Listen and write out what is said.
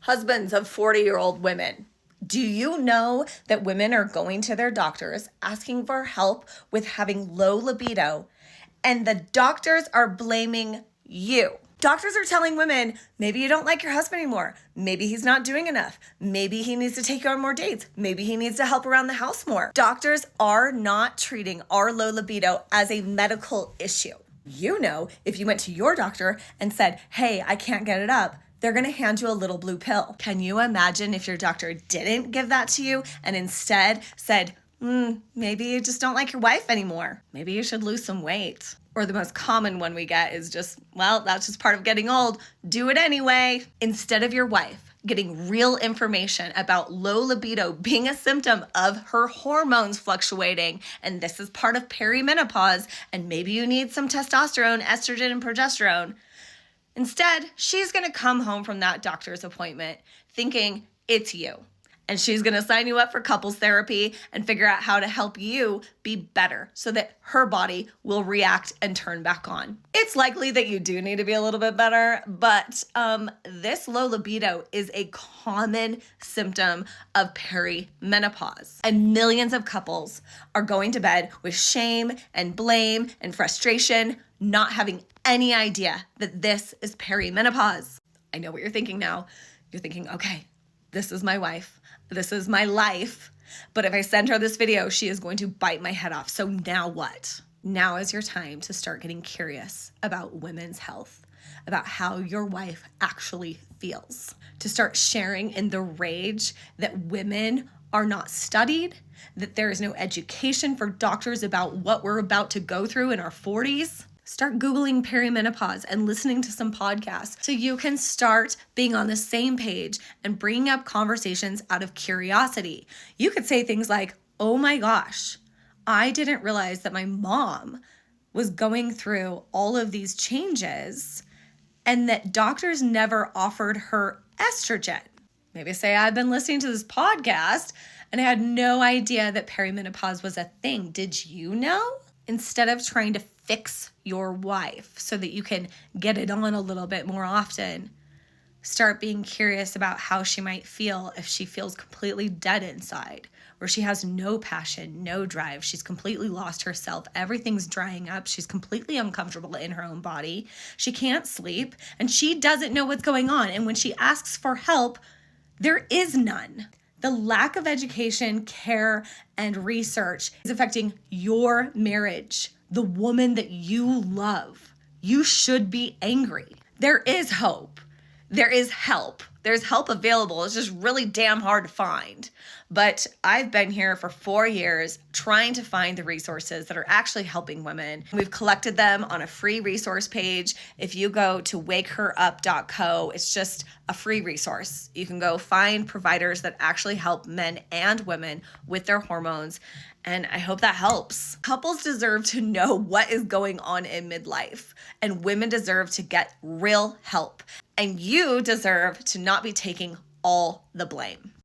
Husbands of 40-year-old women, do you know that women are going to their doctors asking for help with having low libido, and the doctors are blaming you? Doctors are telling women, maybe you don't like your husband anymore. Maybe he's not doing enough. Maybe he needs to take you on more dates. Maybe he needs to help around the house more. Doctors are not treating our low libido as a medical issue. You know, if you went to your doctor and said, hey, I can't get it up, they're going to hand you a little blue pill. Can you imagine if your doctor didn't give that to you and instead said, maybe you just don't like your wife anymore. Maybe you should lose some weight. Or the most common one we get is just, well, that's just part of getting old. Do it anyway. Instead of your wife getting real information about low libido being a symptom of her hormones fluctuating, and this is part of perimenopause, and maybe you need some testosterone, estrogen, and progesterone. Instead, she's going to come home from that doctor's appointment thinking it's you. And she's going to sign you up for couples therapy and figure out how to help you be better so that her body will react and turn back on. It's likely that you do need to be a little bit better, but this low libido is a common symptom of perimenopause. And millions of couples are going to bed with shame and blame and frustration, not having any idea that this is perimenopause. I know what you're thinking now. You're thinking, okay, this is my wife. This is my life. But if I send her this video, she is going to bite my head off. So now what? Now is your time to start getting curious about women's health, about how your wife actually feels, to start sharing in the rage that women are not studied, that there is no education for doctors about what we're about to go through in our 40s. Start Googling perimenopause and listening to some podcasts so you can start being on the same page and bringing up conversations out of curiosity. You could say things like, oh my gosh, I didn't realize that my mom was going through all of these changes and that doctors never offered her estrogen. Maybe say, I've been listening to this podcast and I had no idea that perimenopause was a thing. Did you know? Instead of trying to fix your wife so that you can get it on a little bit more often, start being curious about how she might feel if she feels completely dead inside, where she has no passion, no drive. She's completely lost herself. Everything's drying up. She's completely uncomfortable in her own body. She can't sleep and she doesn't know what's going on. And when she asks for help, there is none. The lack of education, care, and research is affecting your marriage, the woman that you love. You should be angry. There is hope. There is help. There's help available. It's just really damn hard to find. But I've been here for 4 years trying to find the resources that are actually helping women. We've collected them on a free resource page. If you go to wakeherup.co, it's just a free resource. You can go find providers that actually help men and women with their hormones. And I hope that helps. Couples deserve to know what is going on in midlife, and women deserve to get real help. And you deserve to not be taking all the blame.